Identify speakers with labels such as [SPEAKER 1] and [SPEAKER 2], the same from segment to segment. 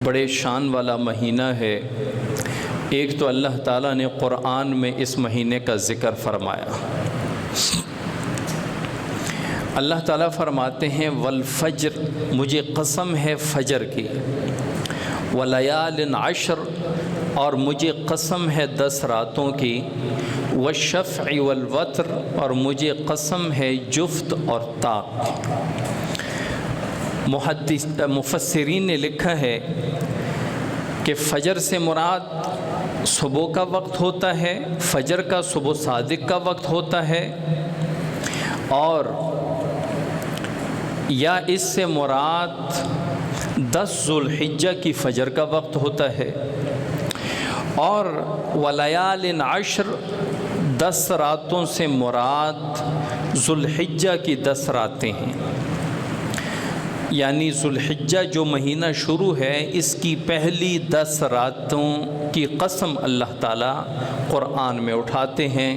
[SPEAKER 1] بڑے شان والا مہینہ ہے۔ ایک تو اللہ تعالیٰ نے قرآن میں اس مہینے کا ذکر فرمایا۔ اللہ تعالیٰ فرماتے ہیں والفجر، مجھے قسم ہے فجر کی، ولیال عشر، اور مجھے قسم ہے 10 راتوں کی، والشفع والوتر، اور مجھے قسم ہے جفت اور طاق۔ مفسرین نے لکھا ہے کہ فجر سے مراد صبح کا وقت ہوتا ہے، فجر کا صبح صادق کا وقت ہوتا ہے، اور یا اس سے مراد 10 ذو الحجہ کی فجر کا وقت ہوتا ہے، اور ولیال عشر 10 راتوں سے مراد ذو الحجہ کی 10 راتیں ہیں۔ یعنی ذو الحجہ جو مہینہ شروع ہے، اس کی پہلی 10 راتوں کی قسم اللہ تعالیٰ قرآن میں اٹھاتے ہیں،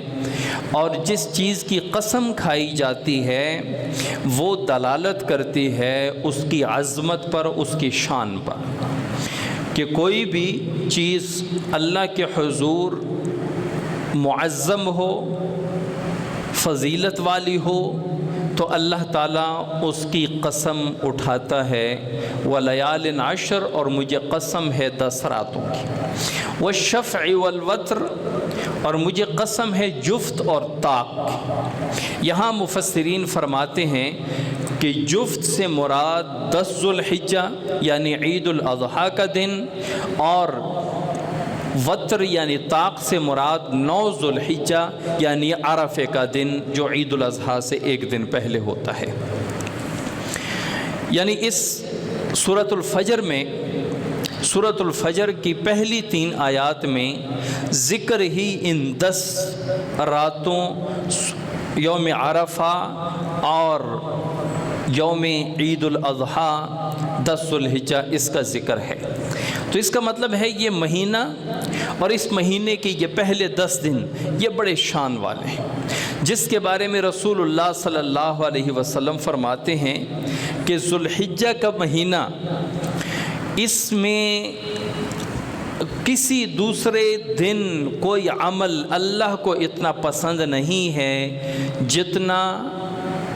[SPEAKER 1] اور جس چیز کی قسم کھائی جاتی ہے وہ دلالت کرتی ہے اس کی عظمت پر، اس کی شان پر، کہ کوئی بھی چیز اللہ کے حضور معظم ہو، فضیلت والی ہو، تو اللہ تعالیٰ اس کی قسم اٹھاتا ہے ولیال عشر، اور مجھے قسم ہے 10 راتوں کی، والشفع والوتر، اور مجھے قسم ہے جفت اور طاق۔ یہاں مفسرین فرماتے ہیں کہ جفت سے مراد 10 ذو الحجہ یعنی عید الاضحیٰ کا دن، اور وتر یعنی طاق سے مراد 9 ذو الحجہ یعنی عرفے کا دن، جو عید الاضحیٰ سے ایک دن پہلے ہوتا ہے۔ یعنی اس سورۃ الفجر میں، سورۃ الفجر کی پہلی 3 آیات میں ذکر ہی ان 10 راتوں، یوم عرفہ اور یوم عید الاضحیٰ 10 ذو الحجہ، اس کا ذکر ہے۔ تو اس کا مطلب ہے یہ مہینہ اور اس مہینے کے یہ پہلے 10 دن یہ بڑے شان والے ہیں، جس کے بارے میں رسول اللہ صلی اللہ علیہ وسلم فرماتے ہیں کہ ذو الحجہ کا مہینہ، اس میں کسی دوسرے دن کوئی عمل اللہ کو اتنا پسند نہیں ہے جتنا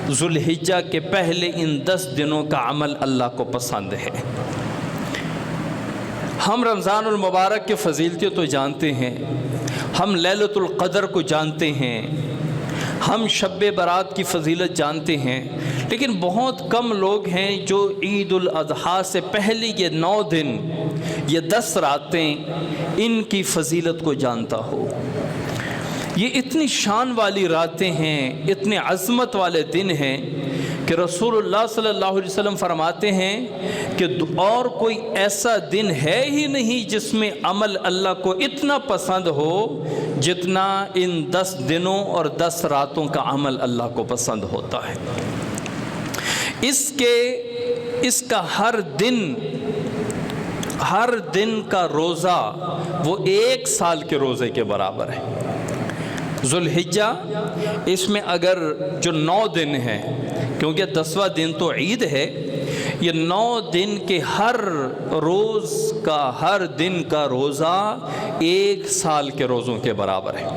[SPEAKER 1] ذو الحجہ کے پہلے ان 10 دنوں کا عمل اللہ کو پسند ہے۔ ہم رمضان المبارک کے فضیلتیں تو جانتے ہیں، ہم لیلۃ القدر کو جانتے ہیں، ہم شب برات کی فضیلت جانتے ہیں، لیکن بہت کم لوگ ہیں جو عید الاضحیٰ سے پہلے یہ 9 دن، یہ 10 راتیں، ان کی فضیلت کو جانتا ہو۔ یہ اتنی شان والی راتیں ہیں، اتنے عظمت والے دن ہیں کہ رسول اللہ صلی اللہ علیہ وسلم فرماتے ہیں کہ اور کوئی ایسا دن ہے ہی نہیں جس میں عمل اللہ کو اتنا پسند ہو جتنا ان 10 دنوں اور 10 راتوں کا عمل اللہ کو پسند ہوتا ہے۔ اس کا ہر دن کا روزہ وہ 1 سال کے روزے کے برابر ہے۔ ذو الحجہ، اس میں اگر جو 9 دن ہیں، کیونکہ 10واں دن تو عید ہے، یہ 9 دن کے ہر روز کا، ہر دن کا روزہ 1 سال کے روزوں کے برابر ہے۔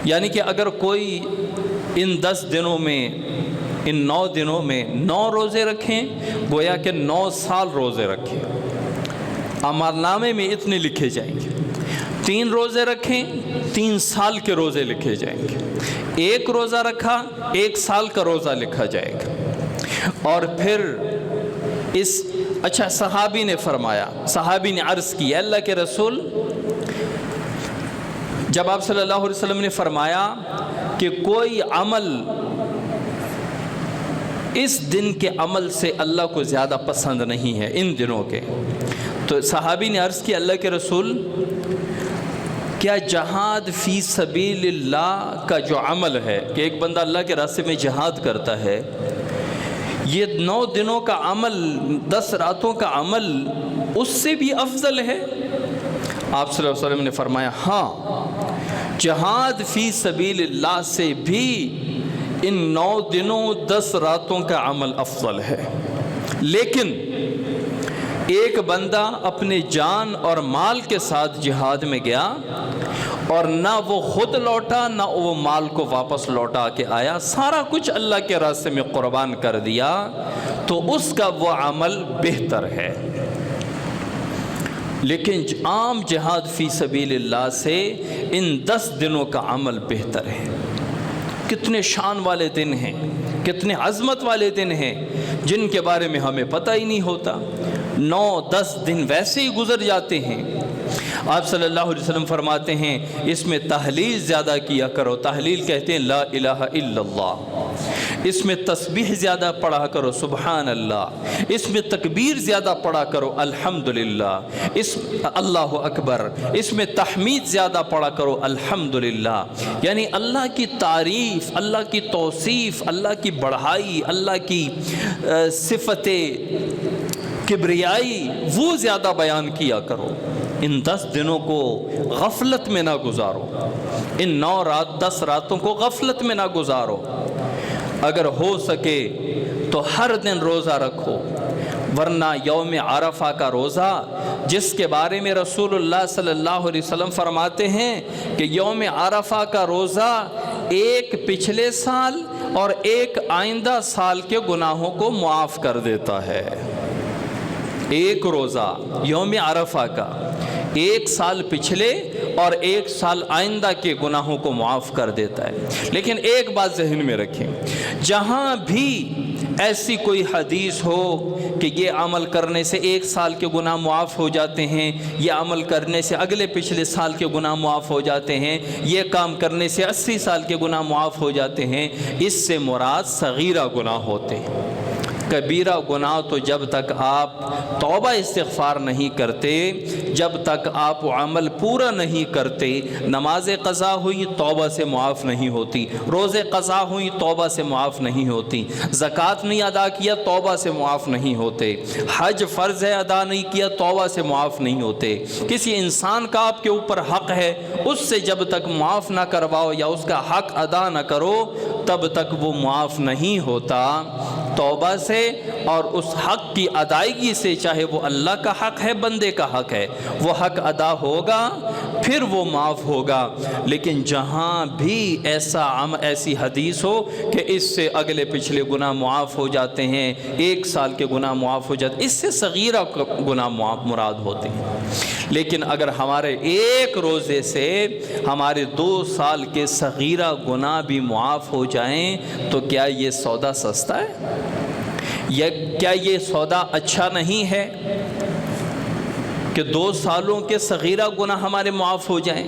[SPEAKER 1] یعنی کہ اگر کوئی ان 10 دنوں میں، ان 9 دنوں میں 9 روزے رکھیں، گویا کہ 9 سال روزے رکھیں، اعمال نامے میں اتنے لکھے جائیں گے۔ 3 روزے رکھیں، 3 سال کے روزے لکھے جائیں گے۔ 1 روزہ رکھا، 1 سال کا روزہ لکھا جائے گا۔ اور پھر اچھا، صحابی نے فرمایا، صحابی نے عرض کی، اللہ کے رسول، جب آپ صلی اللہ علیہ وسلم نے فرمایا کہ کوئی عمل اس دن کے عمل سے اللہ کو زیادہ پسند نہیں ہے ان دنوں کے، تو صحابی نے عرض کی، اللہ کے رسول، کیا جہاد فی سبیل اللہ کا جو عمل ہے کہ ایک بندہ اللہ کے راستے میں جہاد کرتا ہے، یہ 9 دنوں کا عمل، 10 راتوں کا عمل اس سے بھی افضل ہے؟ آپ صلی اللہ علیہ وسلم نے فرمایا، ہاں، جہاد فی سبیل اللہ سے بھی ان 9 دنوں 10 راتوں کا عمل افضل ہے، لیکن ایک بندہ اپنے جان اور مال کے ساتھ جہاد میں گیا اور نہ وہ خود لوٹا نہ وہ مال کو واپس لوٹا کے آیا، سارا کچھ اللہ کے راستے میں قربان کر دیا، تو اس کا وہ عمل بہتر ہے۔ لیکن عام جہاد فی سبیل اللہ سے ان 10 دنوں کا عمل بہتر ہے۔ کتنے شان والے دن ہیں، کتنے عظمت والے دن ہیں جن کے بارے میں ہمیں پتہ ہی نہیں ہوتا۔ 9-10 دن ویسے ہی گزر جاتے ہیں۔ آپ صلی اللہ علیہ وسلم فرماتے ہیں اس میں تحلیل زیادہ کیا کرو، تحلیل کہتے ہیں لا الہ الا اللہ، اس میں تسبیح زیادہ پڑھا کرو سبحان اللہ، اس میں تکبیر زیادہ پڑھا کرو الحمدللہ، اللہ اکبر، اس میں تحمید زیادہ پڑھا کرو الحمدللہ۔ یعنی اللہ کی تعریف، اللہ کی توصیف، اللہ کی بڑھائی، اللہ کی صفت کبریائی وہ زیادہ بیان کیا کرو۔ ان 10 دنوں کو غفلت میں نہ گزارو، ان 10 راتوں کو غفلت میں نہ گزارو۔ اگر ہو سکے تو ہر دن روزہ رکھو، ورنہ یوم عرفہ کا روزہ جس کے بارے میں رسول اللہ صلی اللہ علیہ وسلم فرماتے ہیں کہ یوم عرفہ کا روزہ ایک پچھلے سال اور ایک آئندہ سال کے گناہوں کو معاف کر دیتا ہے۔ ایک روزہ یوم عرفہ کا ایک سال پچھلے اور ایک سال آئندہ کے گناہوں کو معاف کر دیتا ہے۔ لیکن ایک بات ذہن میں رکھیں، جہاں بھی ایسی کوئی حدیث ہو کہ یہ عمل کرنے سے ایک سال کے گناہ معاف ہو جاتے ہیں، یہ عمل کرنے سے اگلے پچھلے سال کے گناہ معاف ہو جاتے ہیں، یہ کام کرنے سے 80 سال کے گناہ معاف ہو جاتے ہیں، اس سے مراد صغیرہ گناہ ہوتے ہیں۔ کبیرہ گناہ تو جب تک آپ توبہ استغفار نہیں کرتے، جب تک آپ عمل پورا نہیں کرتے، نماز قضا ہوئی توبہ سے معاف نہیں ہوتی، روزے قضا ہوئی توبہ سے معاف نہیں ہوتی، زکوٰۃ نہیں ادا کیا توبہ سے معاف نہیں ہوتے، حج فرض ہے ادا نہیں کیا توبہ سے معاف نہیں ہوتے، کسی انسان کا آپ کے اوپر حق ہے اس سے جب تک معاف نہ کرواؤ یا اس کا حق ادا نہ کرو تب تک وہ معاف نہیں ہوتا۔ توبہ سے اور اس حق کی ادائیگی سے، چاہے وہ اللہ کا حق ہے بندے کا حق ہے، وہ حق ادا ہوگا پھر وہ معاف ہوگا۔ لیکن جہاں بھی ایسی حدیث ہو کہ اس سے اگلے پچھلے گناہ معاف ہو جاتے ہیں، ایک سال کے گناہ معاف ہو جاتے ہیں، اس سے صغیرہ گناہ مراد ہوتے ہیں۔ لیکن اگر ہمارے ایک روزے سے ہمارے 2 سال کے صغیرہ گناہ بھی معاف ہو جائیں تو کیا یہ سودا سستا ہے؟ یا کیا یہ سودا اچھا نہیں ہے کہ 2 سالوں کے صغیرہ گناہ ہمارے معاف ہو جائیں؟